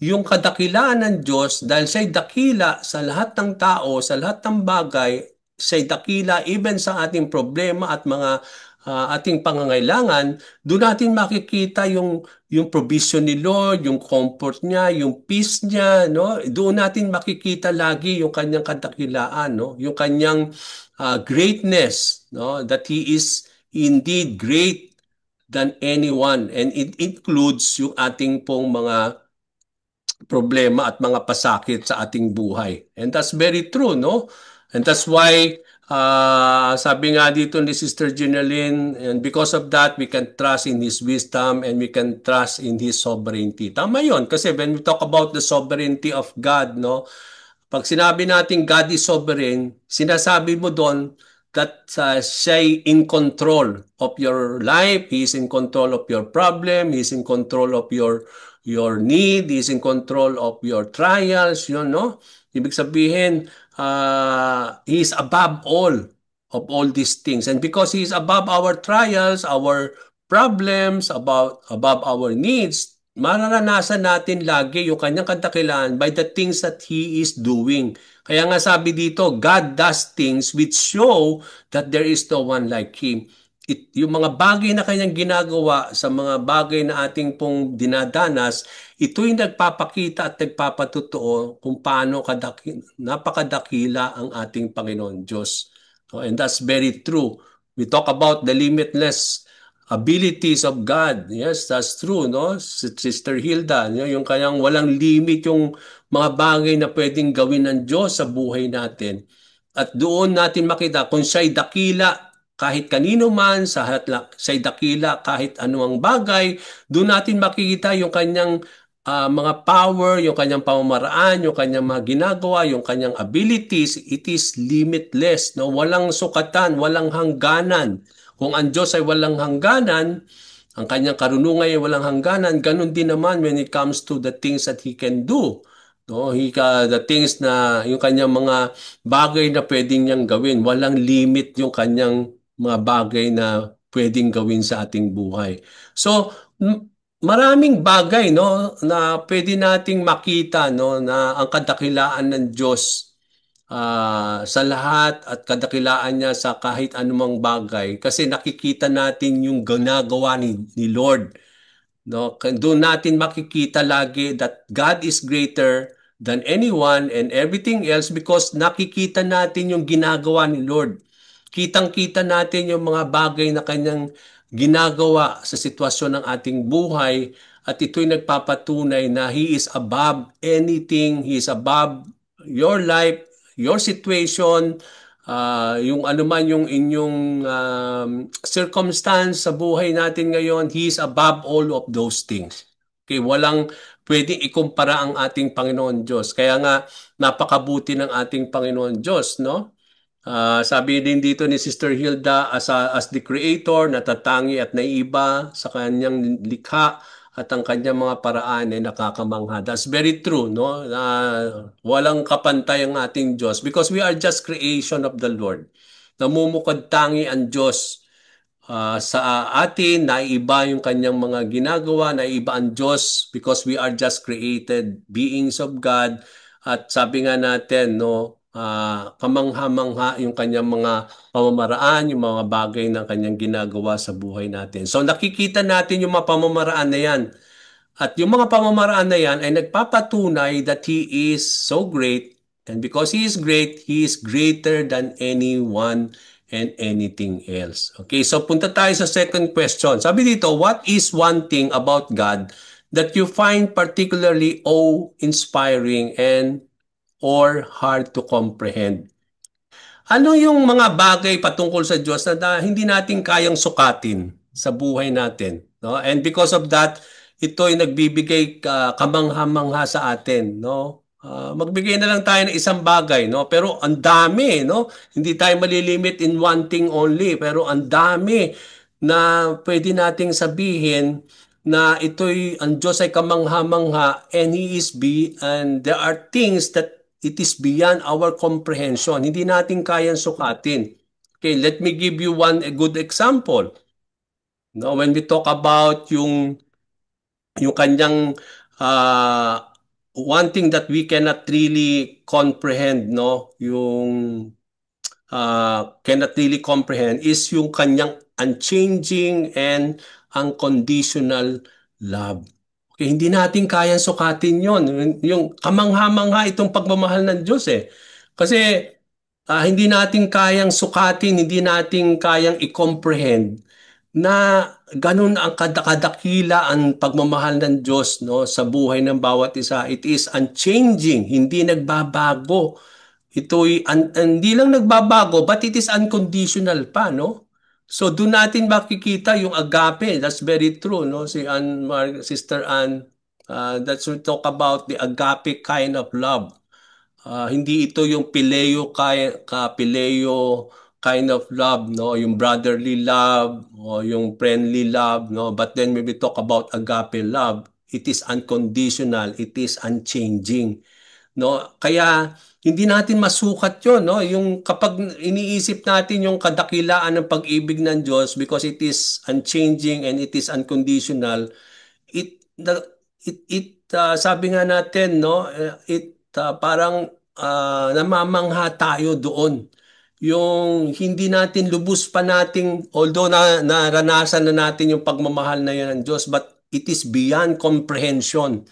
yung kadakilaan ng Diyos dahil siya'y dakila sa lahat ng tao, sa lahat ng bagay, siya'y dakila even sa ating problema at mga ating pangangailangan. Doon natin makikita yung provision ni Lord, yung comfort niya, yung peace niya, no? Doon natin makikita lagi yung kanyang kadakilaan, no? Yung kanyang greatness, no? That He is indeed great than anyone, and it includes yung ating pong mga problema at mga pasakit sa ating buhay. And that's very true, no? And that's why sabi nga dito ni Sister Jenaline, and because of that, we can trust in His wisdom and we can trust in His sovereignty. Tama yun, kasi when we talk about the sovereignty of God, no? Pag sinabi natin God is sovereign, sinasabi mo doon that siya'y in control of your life, He is in control of your problem, He is in control of your need, He is in control of your trials, yun, no? Ibig sabihin, He is above all of all these things. And because He is above our trials, our problems, above our needs, mararanasan natin lagi yung kanyang kadakilaan by the things that He is doing. Kaya nga sabi dito, God does things which show that there is no one like Him. Yung mga bagay na kanyang ginagawa sa mga bagay na ating pong dinadanas, ito'y nagpapakita at nagpapatutuo kung paano napakadakila ang ating Panginoon Diyos. And that's very true. We talk about the limitless abilities of God. Yes, that's true, no? Sister Hilda, yung kanyang walang limit yung mga bagay na pwedeng gawin ng Diyos sa buhay natin. At doon natin makita kung siya'y dakila kahit kanino man, siya'y dakila kahit anumang bagay, doon natin makikita yung kanyang mga power, yung kanyang pamamaraan, yung kanyang mga ginagawa, yung kanyang abilities. It is limitless, no? Walang sukatan, walang hangganan. Kung ang Diyos ay walang hangganan, ang kanyang karunungan ay walang hangganan, ganun din naman when it comes to the things that He can do. No, the things na yung kanyang mga bagay na pwedeng niyang gawin. Walang limit yung kanyang mga bagay na pwedeng gawin sa ating buhay. So, maraming bagay no na pwede nating makita no na ang kadakilaan ng Diyos sa lahat at kadakilaan niya sa kahit anumang bagay kasi nakikita natin yung ginagawa ni Lord. No, doon natin makikita lagi that God is greater than anyone and everything else because nakikita natin yung ginagawa ni Lord. Kitang-kita natin yung mga bagay na kanyang ginagawa sa sitwasyon ng ating buhay at ito'y nagpapatunay na He is above anything. He is above your life, your situation, yung ano man yung inyong circumstance sa buhay natin ngayon, He is above all of those things. Okay, walang pwedeng ikumpara ang ating Panginoon Diyos. Kaya nga, napakabuti ng ating Panginoon Diyos, no? Sabi din dito ni Sister Hilda, as the creator, natatangi at naiiba sa kanyang likha at ang kanyang mga paraan ay nakakamangha. That's very true, no? Walang kapantay ang ating Diyos because we are just creation of the Lord. Namumukad tangi ang Diyos sa atin, naiiba yung kanyang mga ginagawa, naiiba ang Diyos because we are just created beings of God. At sabi nga natin, no, kamangha-mangha yung kanyang mga pamamaraan, yung mga bagay na kanyang ginagawa sa buhay natin. So nakikita natin yung mga pamamaraan na yan. At yung mga pamamaraan na yan ay nagpapatunay that He is so great. And because He is great, He is greater than anyone and anything else. Okay, so punta tayo sa second question. Sabi dito, what is one thing about God that you find particularly awe-inspiring and or hard to comprehend? Ano yung mga bagay patungkol sa Diyos na hindi natin kayang sukatin sa buhay natin, no? And because of that, ito ay nagbibigay kamangha-mangha sa atin, no? Magbigay na lang tayo ng isang bagay, no? Pero ang dami, no? Hindi tayo malilimit in one thing only, pero ang dami na pwede nating sabihin na ito'y ang Diyos ay kamangha-mangha and He is and there are things that it is beyond our comprehension. Hindi natin kayang sukatin. Okay, let me give you one a good example. No, when we talk about yung kanyang one thing that we cannot really comprehend, no, yung cannot really comprehend is yung kanyang unchanging and unconditional love. Okay, hindi natin kayang sukatin yon. Yung kamangha-mangha itong pagmamahal ng Diyos eh. Kasi hindi natin kayang sukatin, hindi natin kayang i-comprehend na ganun ang kadakadakila ang pagmamahal ng Diyos no sa buhay ng bawat isa. It is unchanging, hindi nagbabago. Ito'y hindi lang nagbabago but it is unconditional pa no. So doon natin makikita yung agape. That's very true no. Sister Ann, that's we talk about the agape kind of love. Hindi ito yung pileo kind of love, no? Yung brotherly love o yung friendly love, no? But then when we talk about agape love, it is unconditional, it is unchanging, no? Kaya hindi natin masukat 'yon, no? Yung kapag iniisip natin yung kadakilaan ng pag-ibig ng Diyos because it is unchanging and it is unconditional, it the sabi nga natin no parang namamangha tayo doon yung hindi natin lubos pa nating although naranasan na natin yung pagmamahal na yan ng Diyos but it is beyond comprehension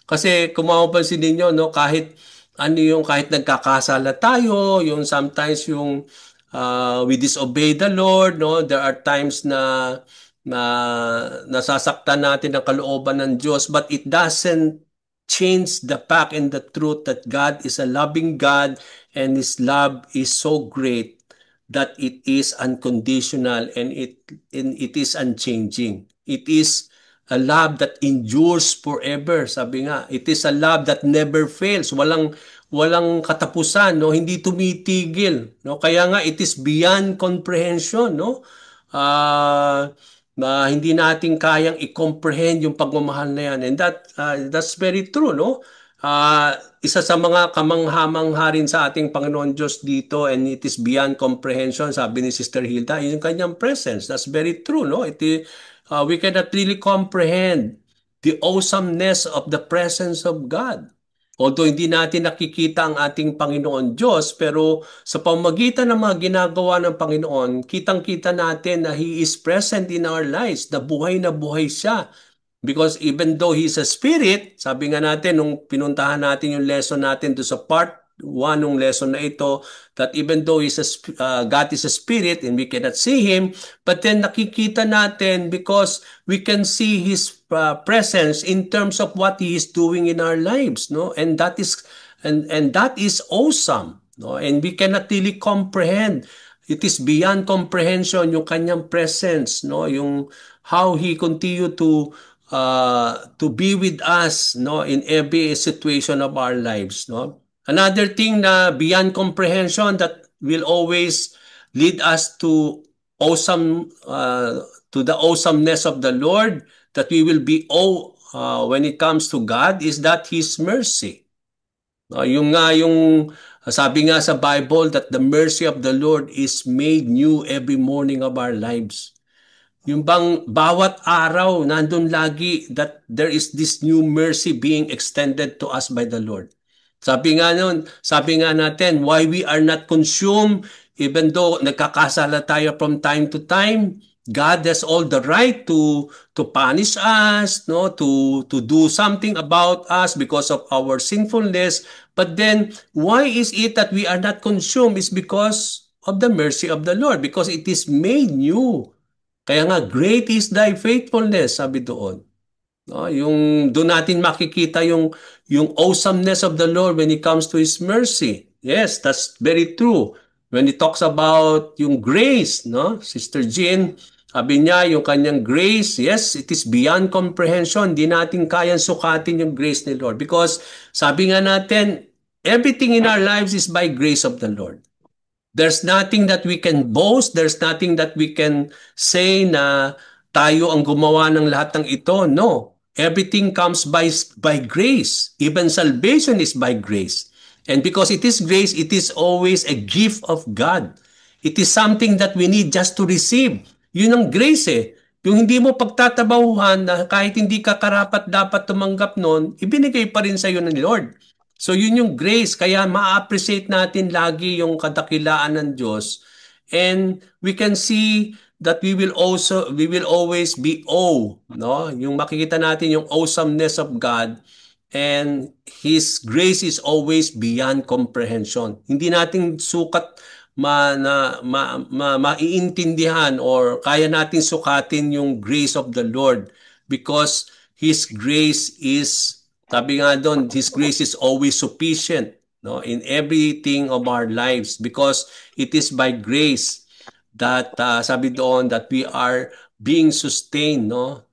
kasi kung mapapansin ninyo no kahit ano yung kahit nagkakasala tayo yung sometimes yung we disobey the Lord no there are times na nasasaktan natin ang kalooban ng Diyos but it doesn't change the fact and the truth that God is a loving God and His love is so great that it is unconditional and it is unchanging. It is a love that endures forever. Sabi nga, it is a love that never fails. Walang katapusan, no? Hindi tumitigil, no? Kaya nga it is beyond comprehension, no? Na hindi natin kayang i-comprehend yung pagmamahal na yan. And that's very true, no? Isa sa mga kamangha-mangha rin sa ating Panginoon Diyos dito, and it is beyond comprehension, sabi ni Sister Hilda, yung kanyang presence. That's very true, no? We cannot really comprehend the awesomeness of the presence of God. Although hindi natin nakikita ang ating Panginoon Diyos, pero sa pamamagitan ng mga ginagawa ng Panginoon, kitang-kita natin na He is present in our lives, na buhay siya. Because even though He's a spirit, sabi nga natin nung pinuntahan natin yung lesson natin do sa part 1 ng lesson na ito, that even though God is a spirit and we cannot see Him, but then nakikita natin because we can see His presence in terms of what He is doing in our lives, no? And that is awesome, no? And we cannot really comprehend. It is beyond comprehension yung kanyang presence, no? Yung how He continue to be with us, no, in every situation of our lives, no. Another thing na beyond comprehension that will always lead us to to the awesomeness of the Lord, that we will be when it comes to God, is that His mercy. Yung sabi nga sa Bible that the mercy of the Lord is made new every morning of our lives. Yung bang bawat araw nandun lagi that there is this new mercy being extended to us by the Lord. Sabi nga natin, why we are not consumed, even though nagkakasala tayo from time to time, God has all the right to punish us, no, to do something about us because of our sinfulness. But then, why is it that we are not consumed? It's because of the mercy of the Lord, because it is made new. Kaya nga, great is thy faithfulness, sabi doon. No, yung doon natin makikita yung awesomeness of the Lord when it comes to His mercy. Yes, that's very true. When He talks about yung grace, no, Sister Jean, sabi niya yung kanyang grace, yes, it is beyond comprehension. Di natin kayang sukatin yung grace ni Lord because sabi nga natin, everything in our lives is by grace of the Lord. There's nothing that we can boast. There's nothing that we can say na tayo ang gumawa ng lahat ng ito. No. Everything comes by grace. Even salvation is by grace. And because it is grace, it is always a gift of God. It is something that we need just to receive. Yun ang grace eh. Yung hindi mo pagtatabahuhan na kahit hindi ka karapat dapat tumanggap nun, ibinigay pa rin sa iyo ng Lord. So yun yung grace, kaya ma-appreciate natin lagi yung kadakilaan ng Diyos. And we can see that we will always be no? Yung makikita natin yung awesomeness of God, and His grace is always beyond comprehension. Hindi natin sukat maiintindihan or kaya natin sukatin yung grace of the Lord because His grace is, sabi nga doon, His grace is always sufficient, no, in everything of our lives because it is by grace that sabi doon that we are being sustained, no,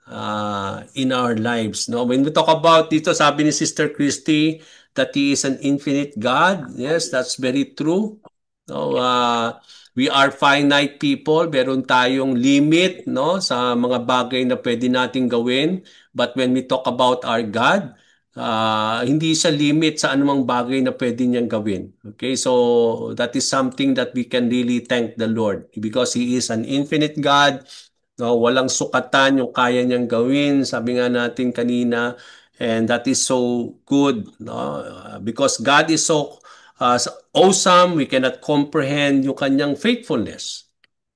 in our lives, no. When we talk about dito, sabi ni Sister Christy that He is an infinite God. Yes, that's very true. No, we are finite people. Meron tayong limit, no, sa mga bagay na pwede nating gawin. But when we talk about our God, hindi siya limit sa anumang bagay na pwede niyang gawin. Okay, so that is something that we can really thank the Lord because He is an infinite God. No, walang sukatan yung kaya niyang gawin. Sabi nga natin kanina, and that is so good, no? Because God is so awesome, we cannot comprehend yung kanyang faithfulness.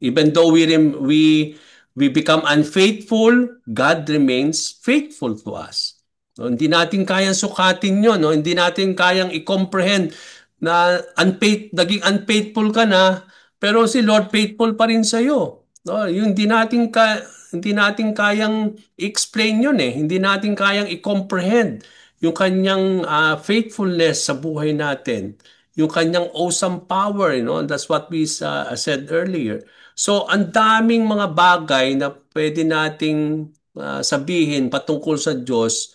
Even though we become unfaithful, God remains faithful to us. No, hindi natin kayang sukatin yun. No? Hindi natin kayang i-comprehend na naging unfaithful ka na, pero si Lord faithful pa rin sa'yo. No? Yung hindi natin kayang i-explain yun eh. Hindi natin kayang i-comprehend yung kanyang faithfulness sa buhay natin, yung kanyang awesome power, that's what we said earlier. So, ang daming mga bagay na pwede nating sabihin patungkol sa Diyos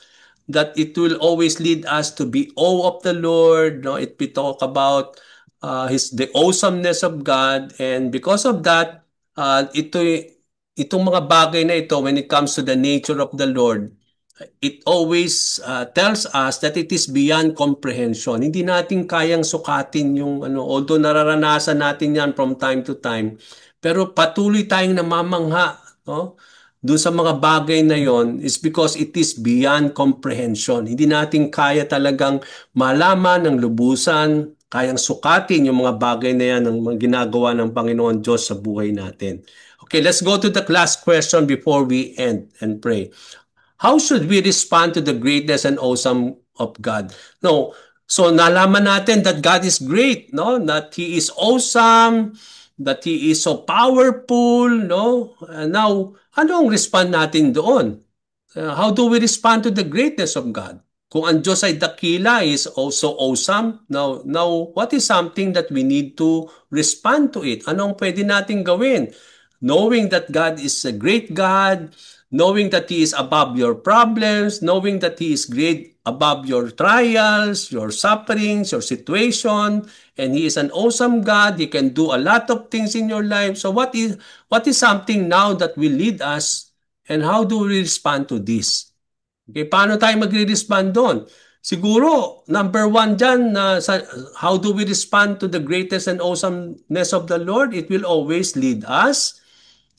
that it will always lead us to be awe of the Lord. No? We talk about the awesomeness of God, and because of that, itong mga bagay na ito, when it comes to the nature of the Lord, it always tells us that it is beyond comprehension. Hindi natin kayang sukatin yung although nararanasan natin yan from time to time, pero patuloy tayong namamangha, no? Doon sa mga bagay na yon is because it is beyond comprehension. Hindi natin kaya talagang malaman ng lubusan, kayang sukatin yung mga bagay na yan ng mga ginagawa ng Panginoon Diyos sa buhay natin. Okay, let's go to the last question before we end and pray. How should we respond to the greatness and awesome of God? No. So nalaman natin that God is great, no? That He is awesome, that He is so powerful, no? Now, ano ang respond natin doon? How do we respond to the greatness of God? Kung ang Diyos ay dakila, is also awesome. Now, what is something that we need to respond to it? Anong pwede natin gawin? Knowing that God is a great God, knowing that He is above your problems, knowing that He is great above your trials, your sufferings, your situation, and He is an awesome God. He can do a lot of things in your life. So what is something now that will lead us, and how do we respond to this? Okay, paano tayo magre-respond doon? Siguro, number one dyan, how do we respond to the greatest and awesomeness of the Lord? It will always lead us.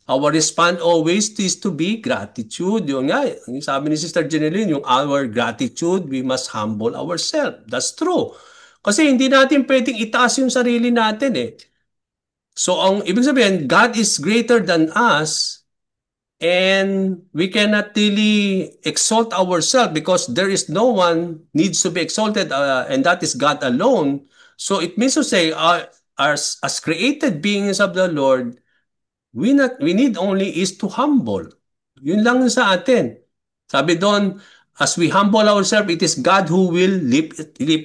Our response always is to be gratitude. Yung nga, yung sabi ni Sister Jeneline, yung our gratitude, we must humble ourselves. That's true. Kasi hindi natin pwedeng itaas yung sarili natin eh. So, ang ibig sabihin, God is greater than us, and we cannot really exalt ourselves because there is no one needs to be exalted, and that is God alone. So it means to say, as created beings of the Lord, we need only is to humble. Yun lang sa atin. Sabi doon, as we humble ourselves, it is God who will lift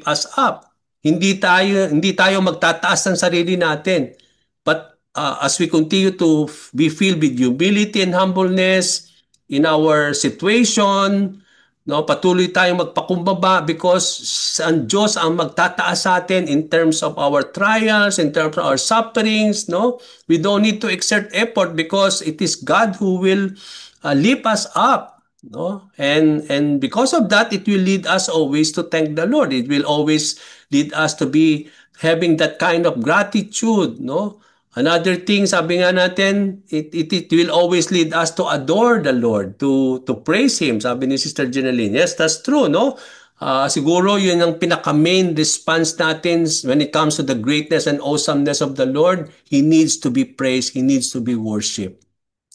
us up. Hindi tayo magtataas ng sarili natin. But as we continue to be filled with humility and humbleness in our situation, no, patuloy tayong magpakumbaba because ang Diyos ang magtataas sa atin in terms of our trials, in terms of our sufferings, no? We don't need to exert effort because it is God who will lift us up, no? And because of that, it will lead us always to thank the Lord. It will always lead us to be having that kind of gratitude, no? Another thing, sabi nga natin, it will always lead us to adore the Lord, to praise Him. Sabi ni Sister Jeneline. Yes, that's true, no? Siguro yun ang pinaka-main response natin when it comes to the greatness and awesomeness of the Lord. He needs to be praised. He needs to be worshipped.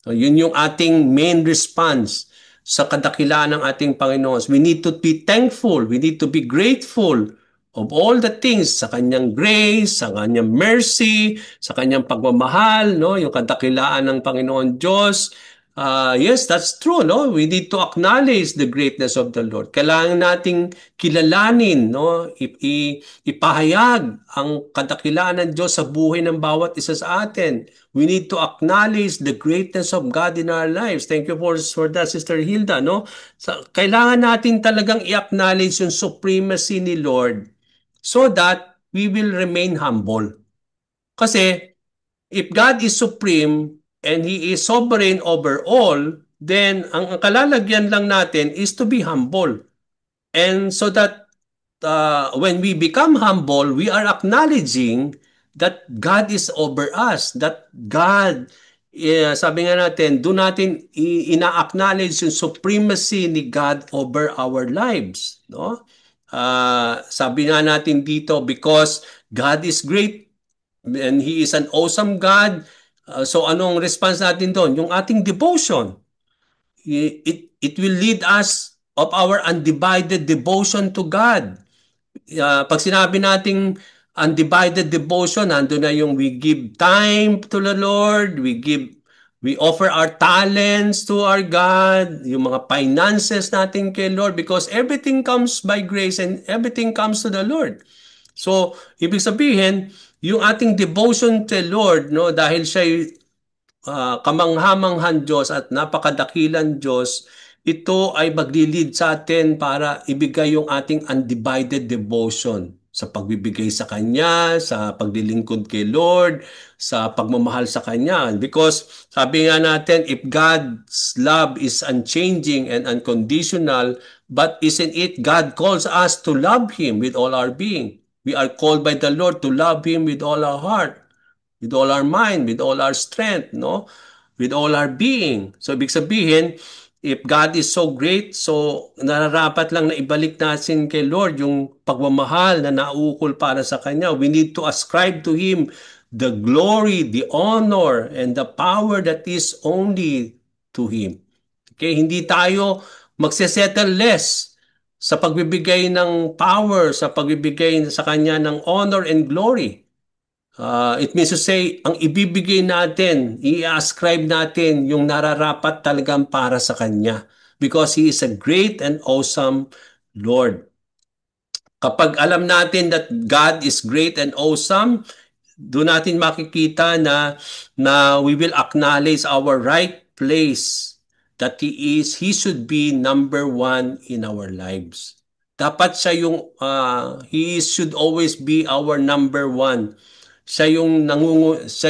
So, yun yung ating main response sa kadakilaan ng ating Panginoon. We need to be thankful. We need to be grateful of all the things sa kanyang grace, sa kanyang mercy, sa kanyang pagmamahal, no? Yung kadakilaan ng Panginoon Diyos. Yes, that's true, no? We need to acknowledge the greatness of the Lord. Kailangan nating kilalanin, no? Ipahayag ang kadakilaan ng Diyos sa buhay ng bawat isa sa atin. We need to acknowledge the greatness of God in our lives. Thank you for that, Sister Hilda, no? Kailangan natin talagang i-acknowledge yung supremacy ni Lord so that we will remain humble. Kasi if God is supreme and He is sovereign over all, then ang kalalagyan lang natin is to be humble. And so that when we become humble, we are acknowledging that God is over us, that God, sabi nga natin, do natin ina-acknowledge yung supremacy ni God over our lives. No? Sabi nga natin dito, because God is great and He is an awesome God. So anong response natin doon? Yung ating devotion. It will lead us of our undivided devotion to God. Pag sinabi nating undivided devotion, nandun na yung we give time to the Lord, we give We offer our talents to our God, yung mga finances natin kay Lord because everything comes by grace and everything comes to the Lord. So, ibig sabihin, yung ating devotion to Lord, no, dahil siya kamangha-manghang Diyos at napakadakilang Diyos, ito ay maglilid sa atin para ibigay yung ating undivided devotion sa pagbibigay sa Kanya, sa paglilingkod kay Lord, sa pagmamahal sa Kanya. Because sabi nga natin, if God's love is unchanging and unconditional, but isn't it God calls us to love Him with all our being? We are called by the Lord to love Him with all our heart, with all our mind, with all our strength, no? With all our being. So, ibig sabihin, if God is so great, so nararapat lang na ibalik natin kay Lord yung pagmamahal na nauukol para sa Kanya. We need to ascribe to Him the glory, the honor, and the power that is only to Him. Okay, hindi tayo magsesettle less sa pagbibigay ng power, sa pagbibigay sa Kanya ng honor and glory. It means to say, ang ibibigay natin, i-ascribe natin yung nararapat talagang para sa Kanya. Because He is a great and awesome Lord. Kapag alam natin that God is great and awesome, doon natin makikita na we will acknowledge our right place that He should be number one in our lives. Dapat He should always be our number one. Siya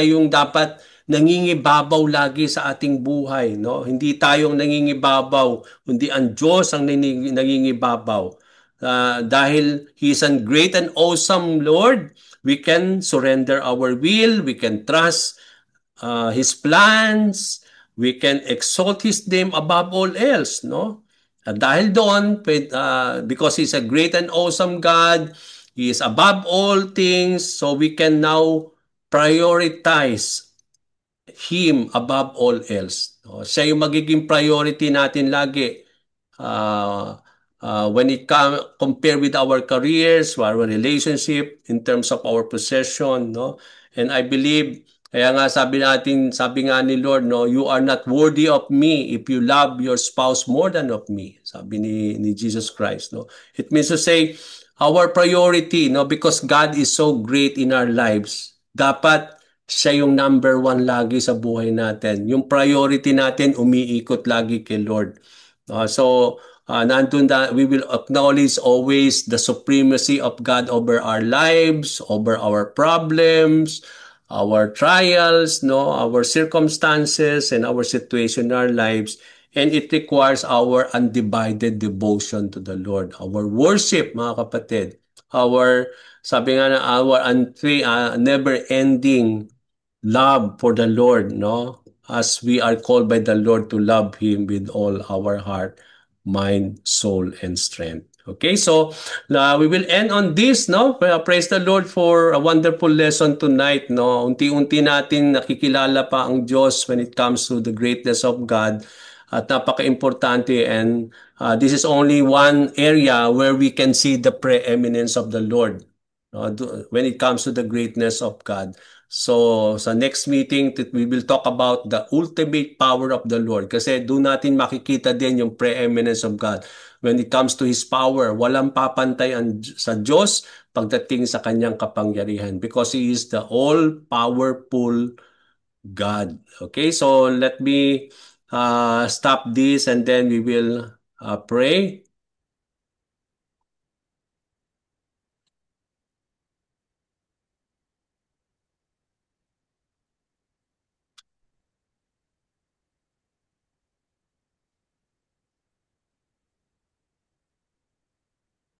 yung dapat nangingibabaw lagi sa ating buhay, no? Hindi tayong nangingibabaw, kundi ang Diyos ang nangingibabaw. Dahil He is a great and awesome Lord, we can surrender our will, we can trust His plans, we can exalt His name above all else, no? At dahil doon, because He's a great and awesome God, He is above all things, so we can now prioritize Him above all else. No? Siya yung magiging priority natin lagi. Uh, when it compare with our careers, our relationship, in terms of our possession, no? And I believe, kaya nga sabi nga ni Lord, no, you are not worthy of me if you love your spouse more than of me. Sabi ni Jesus Christ, no? It means to say, our priority, no, because God is so great in our lives, dapat siya yung number one lagi sa buhay natin. Yung priority natin, umiikot lagi kay Lord. Nandun we will acknowledge always the supremacy of God over our lives, over our problems, our trials, no, our circumstances, and our situation in our lives. And it requires our undivided devotion to the Lord. Our worship, mga kapatid. Sabi nga na, our never-ending love for the Lord, no? As we are called by the Lord to love Him with all our heart, mind, soul, and strength. Okay, so we will end on this, no? Praise the Lord for a wonderful lesson tonight, no? Unti-unti natin nakikilala pa ang Diyos when it comes to the greatness of God. At napaka-importante, and this is only one area where we can see the preeminence of the Lord, no? When it comes to the greatness of God. So, sa next meeting, we will talk about the ultimate power of the Lord. Kasi doon natin makikita din yung preeminence of God. When it comes to His power, walang papantay sa Diyos pagdating sa kanyang kapangyarihan. Because He is the all-powerful God. Okay, so let me stop this and then we will pray.